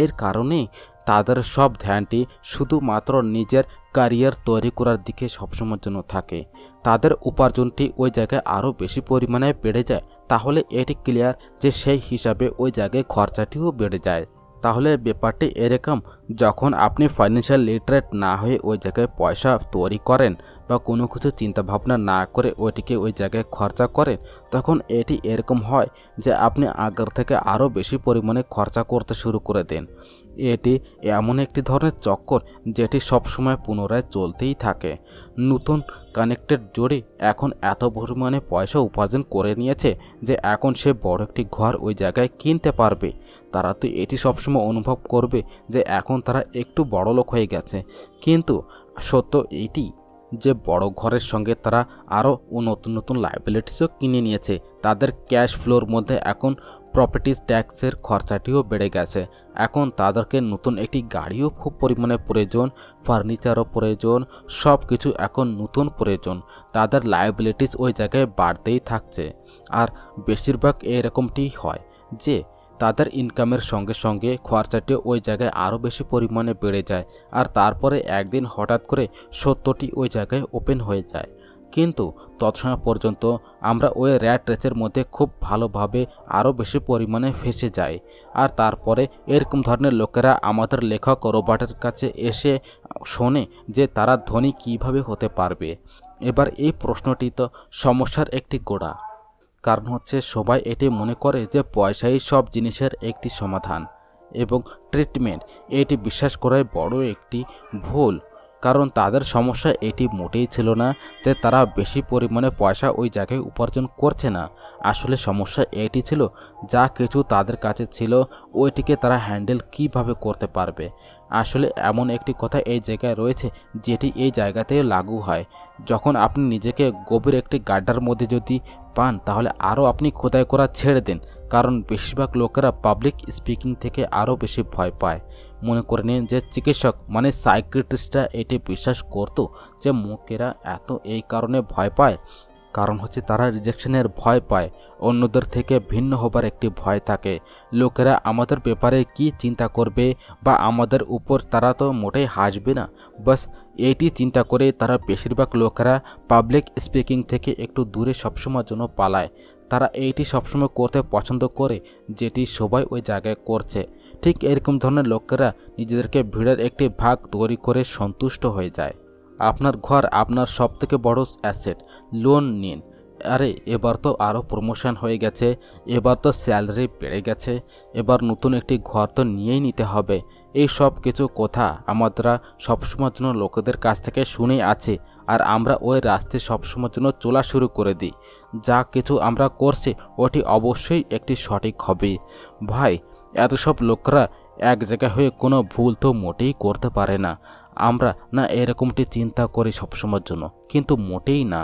এর কারণেই তাদের সব ধ্যানটি শুধুমাত্র নিজের ক্যারিয়ার তৈরি করার দিকে সবসময়ের জন্য থাকে। তাদের উপার্জনটি ওই জায়গায় আরও বেশি পরিমাণে বেড়ে যায়, তাহলে এটি ক্লিয়ার যে সেই হিসাবে ওই জায়গায় খরচাটিও বেড়ে যায়। তাহলে ব্যাপারটি এরকম, যখন আপনি ফাইন্যান্সিয়াল লিটারেট না হয়ে ওই জায়গায় পয়সা তৈরি করেন বা কোনো কিছু চিন্তাভাবনা না করে ওইটিকে ওই জায়গায় খরচা করেন, তখন এটি এরকম হয় যে আপনি আগের থেকে আরও বেশি পরিমাণে খরচা করতে শুরু করে দেন। এটি এমন একটি ধরনের চক্কর যেটি সবসময় পুনরায় চলতেই থাকে। নতুন কানেক্টেড জোড়ি এখন এত পরিমাণে পয়সা উপার্জন করে নিয়েছে যে এখন সে বড় একটি ঘর ওই জায়গায় কিনতে পারবে। তারা তো এটি সবসময় অনুভব করবে যে এখন তারা একটু বড় লোক হয়ে গেছে, কিন্তু সত্য এটি যে বড় ঘরের সঙ্গে তারা আরও নতুন নতুন লাইবিলিটিসও কিনে নিয়েছে। তাদের ক্যাশ ফ্লোর মধ্যে এখন প্রপার্টিজ ট্যাক্সের খরচাটিও বেড়ে গেছে। এখন তাদেরকে নতুন একটি গাড়িও খুব পরিমাণে প্রয়োজন, ফার্নিচারও প্রয়োজন, সব কিছু এখন নতুন প্রয়োজন। তাদের লাইবিলিটিস ওই জায়গায় বাড়তেই থাকছে। আর বেশিরভাগ এরকমটি হয় যে তাদের ইনকামের সঙ্গে সঙ্গে খরচাটি ওই জায়গায় আরও বেশি পরিমাণে বেড়ে যায়, আর তারপরে একদিন হঠাৎ করে সত্যটি ওই জায়গায় ওপেন হয়ে যায়। কিন্তু তৎসময় পর্যন্ত আমরা ওই র্যাট রেসের মধ্যে খুব ভালোভাবে আরও বেশি পরিমাণে ফেঁসে যাই। আর তারপরে এরকম ধরনের লোকেরা আমাদের লেখক রবার্টের কাছে এসে শোনে যে তারা ধনী কিভাবে হতে পারবে। এবার এই প্রশ্নটি তো সমস্যার একটি গোড়া, কারণ হচ্ছে সবাই এটি মনে করে যে পয়সাই সব জিনিসের একটি সমাধান এবং ট্রিটমেন্ট। এটি বিশ্বাস করাই বড় একটি ভুল। কারণ তাদের সমস্যা এটি মোটেই ছিল না যে তারা বেশি পরিমাণে পয়সা ওই জায়গায় উপার্জন করছে না। আসলে সমস্যা এটি ছিল যা কিছু তাদের কাছে ছিল ওইটিকে তারা হ্যান্ডেল কিভাবে করতে পারবে। আসলে এমন একটি কথা এই জায়গায় রয়েছে যেটি এই জায়গাতেই লাগু হয়। যখন আপনি নিজেকে গভীর একটি গাড্ডার মধ্যে যদি পান তাহলে আরও আপনি খোদাই করা ছেড়ে দিন, কারণ বেশিরভাগ লোকেরা পাবলিক স্পিকিং থেকে আরও বেশি ভয় পায়। মনে করে নিন যে চিকিৎসক মানে সাইকিয়াট্রিস্টরা এটি বিশ্বাস করতো যে লোকেরা এত এই কারণে ভয় পায়, কারণ হচ্ছে তারা রিজেকশনের ভয় পায়, অন্যদের থেকে ভিন্ন হবার একটি ভয় থাকে। লোকেরা আমাদের ব্যাপারে কি চিন্তা করবে বা আমাদের উপর তারা তো মোটেই হাসবে না, বাস এইটি চিন্তা করে তারা বেশিরভাগ লোকেরা পাবলিক স্পিকিং থেকে একটু দূরে সবসময়ের জন্য পালায়। তারা এইটি সবসময় করতে পছন্দ করে যেটি সবাই ওই জায়গায় করছে। ঠিক এরকম ধরনের লোকেরা নিজেদেরকে ভিড়ের একটি ভাগ তৈরি করে সন্তুষ্ট হয়ে যায়। আপনার ঘর আপনার সবথেকে বড় অ্যাসেট। লোন নিন। আরে এবার তো আরও প্রমোশন হয়ে গেছে, এবার তো স্যালারি বেড়ে গেছে, এবার নতুন একটি ঘর তো নিয়েই নিতে হবে। এই সব কিছু কথা আমরা সবসময়ের জন্য লোকেদের কাছ থেকে শুনেই আছি, আর আমরা ওই রাস্তায় সবসময়ের জন্য চলা শুরু করে দিই। যা কিছু আমরা করছি ওটি অবশ্যই একটি সঠিক হবে। ভাই, এত সব লোকরা এক জায়গায় হয়ে কোনো ভুল তো মোটেই করতে পারে না। আমরা না এরকমটি চিন্তা করি সবসময়ের জন্য, কিন্তু মোটেই না,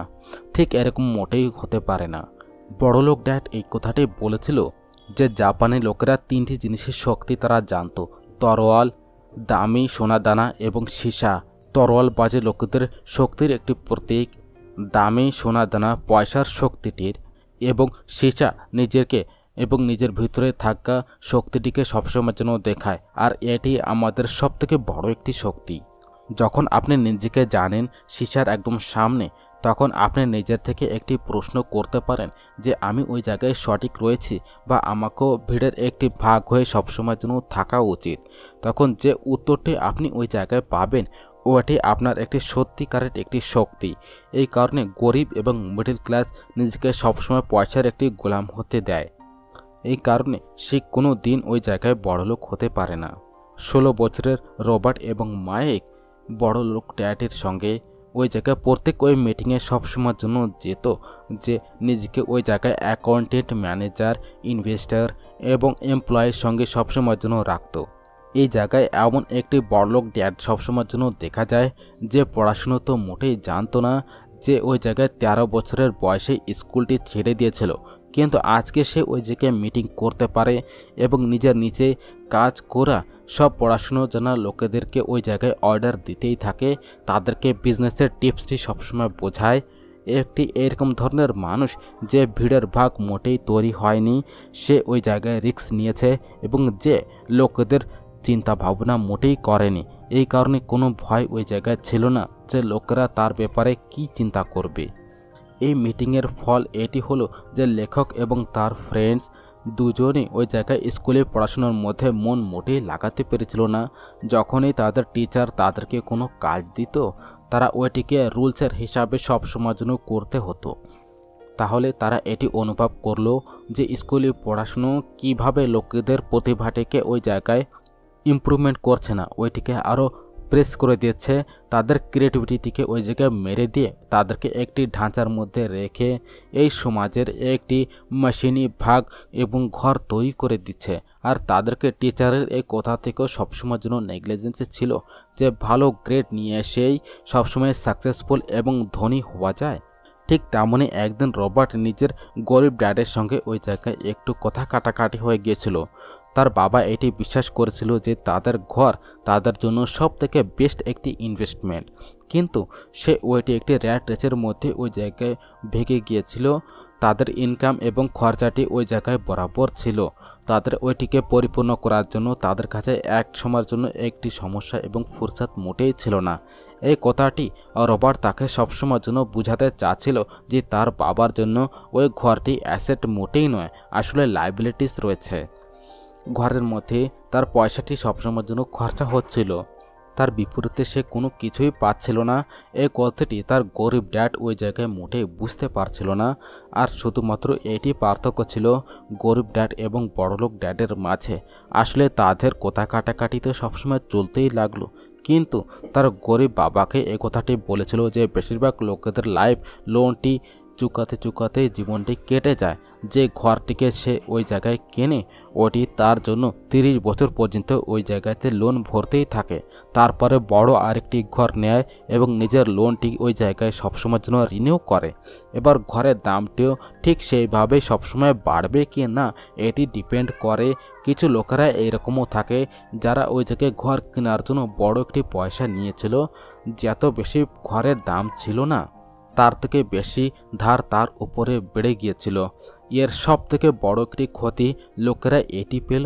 ঠিক এরকম মোটেই হতে পারে না। বড়লোক ড্যাড এই কথাটি বলেছিল যে জাপানি লোকেরা 3টি জিনিসের শক্তি তারা জানতো: তরোয়াল, দামি সোনাদানা এবং সীসা। তরোয়াল বাজে লোকেদের শক্তির একটি প্রতীক, দামি সোনাদানা পয়সার শক্তিটির, এবং সীসা নিজেকে এবং নিজের ভিতরে থাকা শক্তিটিকে সবসময়ের জন্য দেখায়। আর এটি আমাদের সবথেকে বড় একটি শক্তি। যখন আপনি নিজেকে জানেন সীসার একদম সামনে, তখন আপনি নিজের থেকে একটি প্রশ্ন করতে পারেন যে আমি ওই জায়গায় সঠিক রয়েছি বা আমাকেও ভিড়ের একটি ভাগ হয়ে সবসময়ের জন্য থাকা উচিত। তখন যে উত্তরটি আপনি ওই জায়গায় পাবেন ওটি আপনার একটি সত্যিকারের একটি শক্তি। এই কারণে গরিব এবং মিডল ক্লাস নিজেকে সবসময় পয়সার একটি গোলাম হতে দেয়। এই কারণে সে কোনো দিন ওই জায়গায় বড়লোক হতে পারে না। 16 বছরের রবার্ট এবং মাইক বড়লোক ড্যাডের সঙ্গে ওই জায়গায় প্রত্যেক ওই মিটিংয়ে সবসময়ের জন্য যেত, যে নিজেকে ওই জায়গায় অ্যাকাউন্টেন্ট, ম্যানেজার, ইনভেস্টর এবং এমপ্লয়ের সঙ্গে সবসময়ের জন্য রাখত। এই জায়গায় এমন একটি বড়লোক ড্যাড সবসময়ের জন্য দেখা যায় যে পড়াশুনো তো মোটেই জানতো না, যে ওই জায়গায় 13 বছরের বয়সে স্কুলটি ছেড়ে দিয়েছিল, কিন্তু আজকে সে ওই জায়গায় মিটিং করতে পারে এবং নিজের নিচে কাজ করা সব পড়াশুনো জানা লোকেদেরকে ওই জায়গায় অর্ডার দিতেই থাকে, তাদেরকে বিজনেসের টিপসটি সবসময় বোঝায়। একটি এরকম ধরনের মানুষ যে ভিড়ের ভাগ মোটেই তৈরি হয়নি, সে ওই জায়গায় রিস্ক নিয়েছে এবং যে লোকেদের চিন্তা ভাবনা মোটেই করেনি। এই কারণে কোনো ভয় ওই জায়গায় ছিল না যে লোকেরা তার ব্যাপারে কি চিন্তা করবে। এই মিটিংয়ের ফল এটি হলো যে লেখক এবং তার ফ্রেন্ডস দুজনেই ওই জায়গায় স্কুলে পড়াশোনার মধ্যে মন মোটেই লাগাতে পেরেছিল না। যখনই তাদের টিচার তাদেরকে কোনো কাজ দিত, তারা ওইটিকে রুলসের হিসাবে সবসময়ের জন্য করতে হতো। তাহলে তারা এটি অনুভব করলো যে স্কুলে পড়াশুনো কিভাবে লোকেদের প্রতিভাটিকে ওই জায়গায় ইমপ্রুভমেন্ট করছে না, ওইটিকে আরও প্রেস করে দিচ্ছে, তাদের ক্রিয়েটিভিটিকে ওই জায়গায় মেরে দিয়ে তাদেরকে একটি ঢাঁচার মধ্যে রেখে এই সমাজের একটি মেশিনি ভাগ এবং ঘর তৈরি করে দিচ্ছে। আর তাদেরকে টিচারের এই কথা থেকেও সবসময়ের জন্য নেগলিজেন্সি ছিল যে ভালো গ্রেড নিয়ে এসেই সবসময় সাকসেসফুল এবং ধনী হওয়া যায়। ঠিক তেমনই একদিন রবার্ট নিজের গরিব ড্যাডের সঙ্গে ওই জায়গায় একটু কথা কাটাকাটি হয়ে গিয়েছিল। তার বাবা এটি বিশ্বাস করেছিল যে তাদের ঘর তাদের জন্য সবথেকে বেস্ট একটি ইনভেস্টমেন্ট, কিন্তু সে ওইটি একটি র্যাট রেসের মধ্যে ওই জায়গায় ভেঙে গিয়েছিল। তাদের ইনকাম এবং খরচাটি ওই জায়গায় বরাবর ছিল। তাদের ওইটিকে পরিপূর্ণ করার জন্য তাদের কাছে এক সময়ের জন্য একটি সমস্যা এবং ফুরসাত মোটেই ছিল না। এই কথাটি রবার্ট তাকে সবসময়ের জন্য বুঝাতে চাচ্ছিল যে তার বাবার জন্য ওই ঘরটি অ্যাসেট মোটেই নয়, আসলে লাইবিলিটিস রয়েছে। ঘরের মধ্যে তার পয়সাটি সবসময়ের জন্য খরচা হচ্ছিল। তার বিপরীতে সে কোনো কিছুই পাচ্ছিল না। এই কথাটি তার গরিব ড্যাড ওই জায়গায় মোটেই বুঝতে পারছিল না। আর শুধুমাত্র এটি পার্থক্য ছিল গরিব ড্যাড এবং বড়লোক ড্যাডের মাঝে। আসলে তাদের কথা কাটাকাটি তো সবসময় চলতেই লাগলো, কিন্তু তার গরিব বাবাকে এই কথাটি বলেছিল যে বেশিরভাগ লোকেদের লাইফ লোনটি চুকাতে চুকাতে জীবনটি কেটে যায়। যে ঘরটিকে সে ওই জায়গায় কেনে ওটি তার জন্য 30 বছর পর্যন্ত ওই জায়গাতে লোন ভরতেই থাকে। তারপরে বড় আরেকটি ঘর নেয় এবং নিজের লোনটি ওই জায়গায় সবসময়ের জন্য রিনিউ করে। এবার ঘরের দামটিও ঠিক সেইভাবেই সবসময় বাড়বে কি না এটি ডিপেন্ড করে। কিছু লোকেরা এইরকমও থাকে যারা ওই জায়গায় ঘর কেনার জন্য বড় একটি পয়সা নিয়েছিল। যত বেশি ঘরের দাম ছিল না তার থেকে বেশি ধার তার উপরে বেড়ে গিয়েছিল। এর সব থেকে বড় একটি ক্ষতি লোকেরা এটি পেল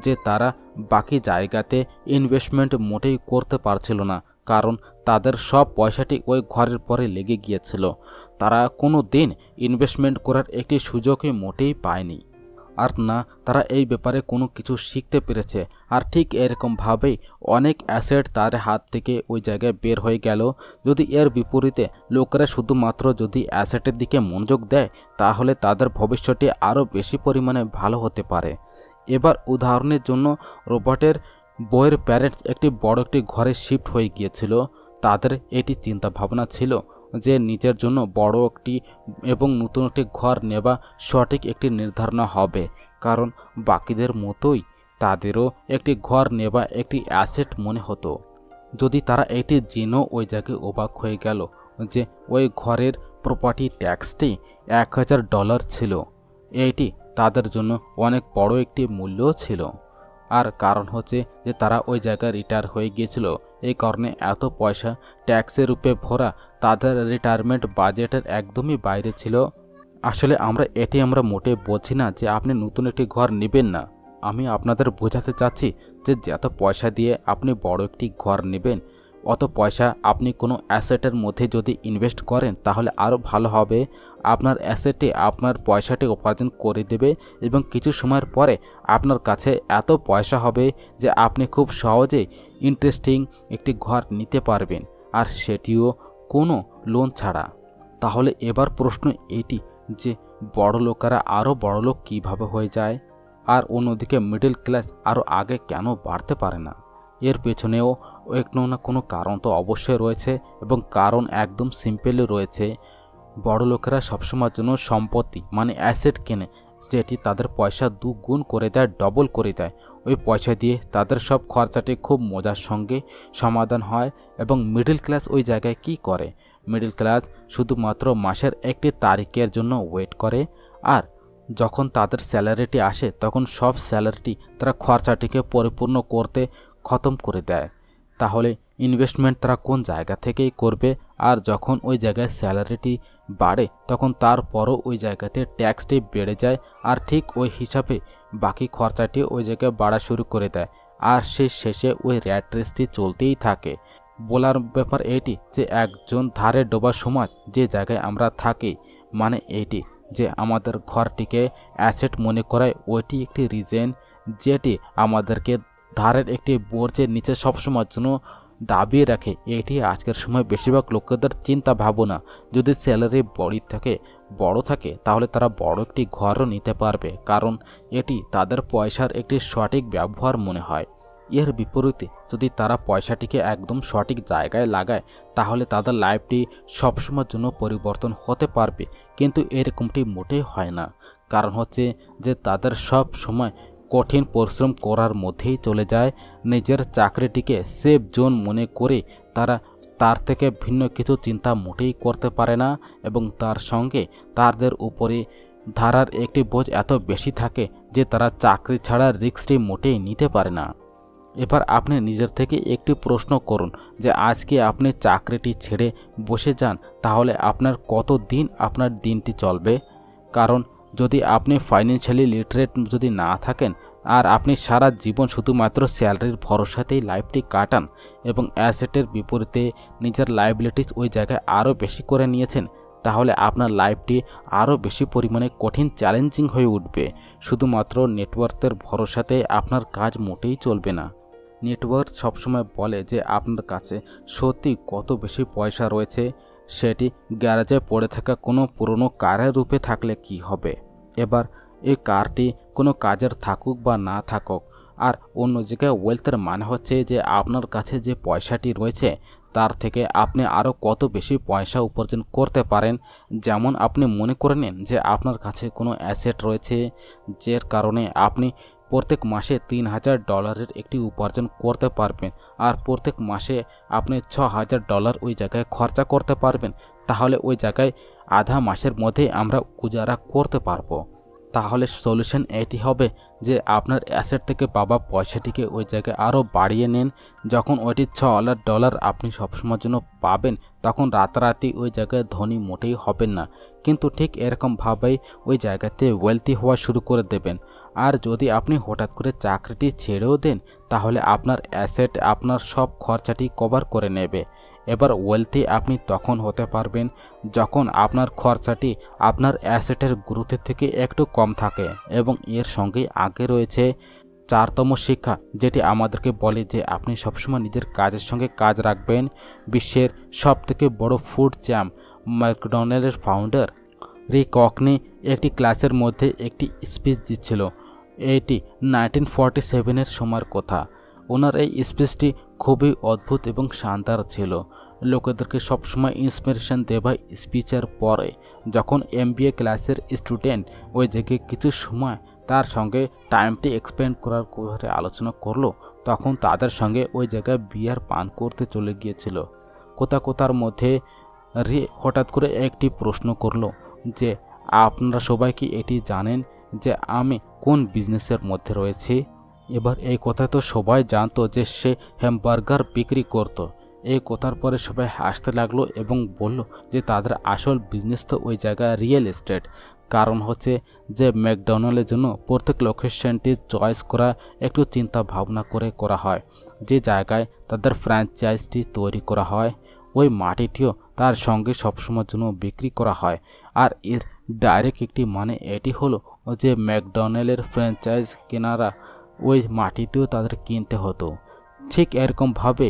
যে তারা বাকি জায়গাতে ইনভেস্টমেন্ট মোটেই করতে পারছিল না, কারণ তাদের সব পয়সাটি ওই ঘরের পরে লেগে গিয়েছিল। তারা কোনো দিন ইনভেস্টমেন্ট করার একটি সুযোগই মোটেই পায়নি, আর না তারা এই ব্যাপারে কোনো কিছু শিখতে পেরেছে। আর ঠিক এরকমভাবেই অনেক অ্যাসেট তার হাত থেকে ওই জায়গায় বের হয়ে গেল। যদি এর বিপরীতে লোকেরা শুধুমাত্র যদি অ্যাসেটের দিকে মনোযোগ দেয় তাহলে তাদের ভবিষ্যতে আরও বেশি পরিমাণে ভালো হতে পারে। এবার উদাহরণের জন্য রবার্টের বউয়ের প্যারেন্টস একটি বড় একটি ঘরে শিফট হয়ে গিয়েছিল। তাদের এটি চিন্তা ভাবনা ছিল যে নিজের জন্য বড় একটি এবং নতুন একটি ঘর নেওয়া সঠিক একটি নির্ধারণ হবে, কারণ বাকিদের মতোই তাদেরও একটি ঘর নেওয়া একটি অ্যাসেট মনে হতো। যদি তারা এটি জেনেও ওই জায়গায় অবাক হয়ে গেল যে ওই ঘরের প্রপার্টি ট্যাক্সটি $1000 ছিল। এইটি তাদের জন্য অনেক বড় একটি মূল্যও ছিল। আর কারণ হচ্ছে যে তারা ওই জায়গায় রিটায়ার হয়ে গিয়েছিল, এই কারণে এত পয়সা ট্যাক্সের রূপে ভরা তাদের রিটায়ারমেন্ট বাজেটের একদমই বাইরে ছিল। আসলে আমরা মোটে বলছি না যে আপনি নতুন একটি ঘর নেবেন না। আমি আপনাদের বোঝাতে চাচ্ছি যে যত পয়সা দিয়ে আপনি বড় একটি ঘর নেবেন অত পয়সা আপনি কোনো অ্যাসেটের মধ্যে যদি ইনভেস্ট করেন তাহলে আরও ভালো হবে। আপনার অ্যাসেটে আপনার পয়সাটি উপার্জন করে দেবে এবং কিছু সময়ের পরে আপনার কাছে এত পয়সা হবে যে আপনি খুব সহজেই ইন্টারেস্টিং একটি ঘর নিতে পারবেন, আর সেটিও কোনো লোন ছাড়া। তাহলে এবার প্রশ্ন এটি যে বড় লোকেরা আরও বড় লোক কীভাবে হয়ে যায়, আর অন্যদিকে মিডল ক্লাস আরও আগে কেন বাড়তে পারে না? এর পেছনেও কোনো না কোনো কারণ তো অবশ্যই রয়েছে, এবং কারণ একদম সিম্পলই রয়েছে। বড় লোকেরা সবসময়ের জন্য সম্পত্তি মানে অ্যাসেট কেনে যেটি তাদের পয়সা দুগুণ করে দেয়, ডবল করে দেয়। ওই পয়সা দিয়ে তাদের সব খরচাটি খুব মজার সঙ্গে সমাধান হয়। এবং মিডল ক্লাস ওই জায়গায় কি করে? মিডল ক্লাস শুধুমাত্র মাসের একটি তারিখের জন্য ওয়েট করে, আর যখন তাদের স্যালারিটি আসে তখন সব স্যালারিটি তারা খরচাটিকে পরিপূর্ণ করতে খতম করে দেয়। তাহলে ইনভেস্টমেন্ট তারা কোন জায়গা থেকেই করবে? আর যখন ওই জায়গায় স্যালারিটি বাড়ে তখন তারপরও ওই জায়গাতে ট্যাক্সটি বেড়ে যায়, আর ঠিক ওই হিসাবে বাকি খরচাটি ওই জায়গায় বাড়া শুরু করে দেয়, আর শেষে ওই র্যাট রেসটি চলতেই থাকে। বলার ব্যাপার এটি যে একজন ধারে ডোবা সমাজ যে জায়গায় আমরা থাকি, মানে এইটি যে আমাদের ঘরটিকে অ্যাসেট মনে করায় ওইটি একটি রিজন যেটি আমাদেরকে ধারের একটি বোর্জের নিচে সবসময়ের জন্য দাবিয়ে রাখে। এটি আজকের সময় বেশিরভাগ লোকেদের চিন্তা ভাবনা। যদি স্যালারি বড় থাকে তাহলে তারা বড় একটি ঘরও নিতে পারবে, কারণ এটি তাদের পয়সার একটি সঠিক ব্যবহার মনে হয়। এর বিপরীতে যদি তারা পয়সাটিকে একদম সঠিক জায়গায় লাগায় তাহলে তাদের লাইফটি সবসময়ের জন্য পরিবর্তন হতে পারবে, কিন্তু এরকমটি মোটেই হয় না। কারণ হচ্ছে যে তাদের সব সময় কঠিন পরিশ্রম করার মধ্যেই চলে যায়। নিজের চাকরিটিকে সেফ জোন মনে করে তারা তার থেকে ভিন্ন কিছু চিন্তা মোটেই করতে পারে না, এবং তার সঙ্গে তাদের উপরে ধারার একটি বোঝ এত বেশি থাকে যে তারা চাকরি ছাড়া রিস্কটি মোটেই নিতে পারে না। এবার আপনি নিজের থেকে একটি প্রশ্ন করুন যে আজকে আপনি চাকরিটি ছেড়ে বসে যান তাহলে আপনার কত দিন আপনার দিনটি চলবে? কারণ যদি আপনি ফাইন্যান্সিয়ালি লিটারেট যদি না থাকেন আর আপনি সারা জীবন শুধুমাত্র স্যালারির ভরসাতেই লাইফটি কাটান এবং অ্যাসেটের বিপরীতে নিজের লাইবিলিটিস ওই জায়গায় আরও বেশি করে নিয়েছেন, তাহলে আপনার লাইফটি আরও বেশি পরিমাণে কঠিন চ্যালেঞ্জিং হয়ে উঠবে। শুধুমাত্র নেটওয়ার্কের ভরসাতে আপনার কাজ মোটেই চলবে না। নেটওয়ার্ক সবসময় বলে যে আপনার কাছে সত্যি কত বেশি পয়সা রয়েছে, সেটি গ্যারেজে পড়ে থাকা কোনো পুরনো কারের রূপে থাকলে কি হবে। এবার এই কারটি কোনো কাজের থাকুক বা না থাকুক, আর অন্য জায়গায় ওয়েলথের মানে হচ্ছে যে আপনার কাছে যে পয়সাটি রয়েছে তার থেকে আপনি আরও কত বেশি পয়সা উপার্জন করতে পারেন। যেমন আপনি মনে করে নিন যে আপনার কাছে কোনো অ্যাসেট রয়েছে, যার কারণে আপনি প্রত্যেক মাসে $3000 একটি উপার্জন করতে পারবেন, আর প্রত্যেক মাসে আপনি $6000 ওই জায়গায় খরচা করতে পারবেন। তাহলে ওই জায়গায় আধা মাসের মধ্যেই আমরা গুজারা করতে পারবো। তাহলে সলিউশন এটি হবে যে আপনার অ্যাসেট থেকে পাওয়া পয়সাটিকে ওই জায়গায় আরও বাড়িয়ে নেন। যখন ওইটি $600 আপনি সবসময়ের জন্য পাবেন, তখন রাতারাতি ওই জায়গায় ধনী মোটেই হবেন না, কিন্তু ঠিক এরকমভাবেই ওই জায়গাতে ওয়েলথি হওয়া শুরু করে দেবেন। আর যদি আপনি হঠাৎ করে চাকরিটি ছেড়েও দেন, তাহলে আপনার অ্যাসেট আপনার সব খরচাটি কভার করে নেবে। এবার ওয়েলথি আপনি তখন হতে পারবেন যখন আপনার খরচাটি আপনার অ্যাসেটের গ্রোথের থেকে একটু কম থাকে। এবং এর সঙ্গে আগে রয়েছে 4তম শিক্ষা, যেটি আমাদেরকে বলে যে আপনি সবসময় নিজের কাজের সঙ্গে কাজ রাখবেন। বিশ্বের সবথেকে বড় ফুড চ্যাম্প ম্যাকডোনাল্ডের ফাউন্ডার রিক ককনি একটি ক্লাসের মধ্যে একটি স্পিচ দিচ্ছিল। এটি 1947-এর সময়ের কথা। ওনার এই স্পিচটি খুবই অদ্ভুত এবং শানদার ছিল। লোকেদেরকে সবসময় ইন্সপিরেশন দেওয়া স্পিচের পরে যখন MBA ক্লাসের স্টুডেন্ট ওই জায়গায় কিছু সময় তার সঙ্গে টাইমটি এক্সপেন্ড করার কথা আলোচনা করলো, তখন তাদের সঙ্গে ওই জায়গায় বিয়ার পান করতে চলে গিয়েছিল। কোথার মধ্যে হঠাৎ করে একটি প্রশ্ন করলো যে আপনারা সবাই কি এটি জানেন যে আমি কোন বিজনেসের মধ্যে রয়েছি। এবার এই কথা তো সবাই জানতো যে সে হ্যামবার্গার বিক্রি করত। এই কথার পরে সবাই হাসতে লাগলো এবং বলল যে তাদের আসল বিজনেস তো ওই জায়গায় রিয়েল এস্টেট। কারণ হচ্ছে যে ম্যাকডোনাল্ডের জন্য প্রত্যেক লোকেশনটি চয়েস করা একটু চিন্তা ভাবনা করে করা হয়। যে জায়গায় তাদের ফ্র্যাঞ্চাইজটি তৈরি করা হয় ওই মাটিটিও তার সঙ্গে সবসময়ের জন্য বিক্রি করা হয়। আর এর ডাইরেক্ট একটি মানে এটি হলো যে ম্যাকডোনাল্ডের ফ্র্যাঞ্চাইজ কেনারা ওই মাটিতেও তাদের কিনতে হতো। ঠিক এরকমভাবে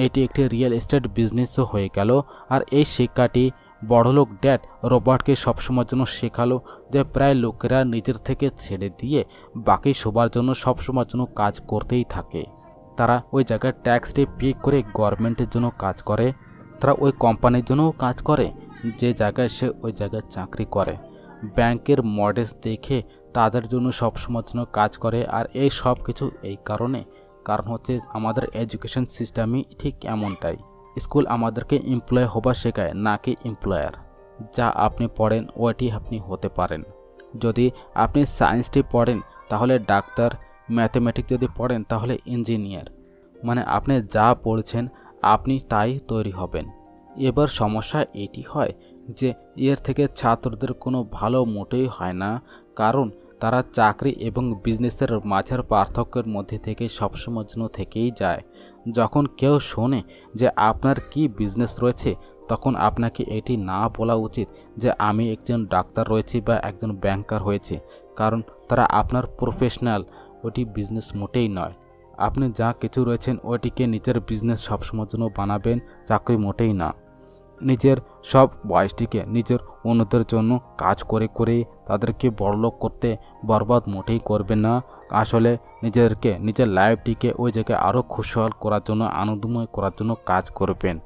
এটি একটি রিয়েল এস্টেট বিজনেসও হয়ে গেল। আর এই শিক্ষাটি বড়লোক ড্যাড রবার্টকে সবসময়ের জন্য শেখালো যে প্রায় লোকেরা নিজের থেকে ছেড়ে দিয়ে বাকি সবার জন্য সবসময়ের জন্য কাজ করতেই থাকে। তারা ওই জায়গায় ট্যাক্সটি পে করে গভর্নমেন্টের জন্য কাজ করে, তারা ওই কোম্পানির জন্যও কাজ করে যে জায়গায় সে ওই জায়গায় চাকরি করে, ব্যাংকের মডেলস দেখে তাদের জন্য সবসময়ের জন্য কাজ করে। আর এই সব কিছু এই কারণ হচ্ছে আমাদের এডুকেশন সিস্টেমই ঠিক এমনটাই। স্কুল আমাদেরকে এমপ্লয় হবার শেখায়, নাকি এমপ্লয়ার। যা আপনি পড়েন ওইটি আপনি হতে পারেন। যদি আপনি সায়েন্সটি পড়েন তাহলে ডাক্তার, ম্যাথমেটিক্স যদি পড়েন তাহলে ইঞ্জিনিয়ার। মানে আপনি যা পড়ছেন আপনি তাই তৈরি হবেন। এবার সমস্যা এটি হয় যে এর থেকে ছাত্রদের কোনো ভালো মোটেই হয় না, কারণ তারা চাকরি এবং বিজনেসের মাঝের পার্থক্যের মধ্যে থেকে সবসময়ের জন্য থেকেই যায়। যখন কেউ শোনে যে আপনার কি বিজনেস রয়েছে, তখন আপনাকে এটি না বলা উচিত যে আমি একজন ডাক্তার রয়েছি বা একজন ব্যাংকার হয়েছে, কারণ তারা আপনার প্রফেশনাল, ওটি বিজনেস মোটেই নয়। আপনি যা কিছু রয়েছেন ওইটিকে নিজের বিজনেস সবসময়ের জন্য বানাবেন, চাকরি মোটেই না। নিজের সব বয়সটিকে নিজের উন্নতির জন্য কাজ করে করে তাদেরকে বড়লোক করতে বরবাদ মোটেই করবেন না। আসলে নিজের লাইফটিকে ওই জায়গায় আরও খুশহাল করার জন্য, আনন্দময় করার জন্য কাজ করবেন।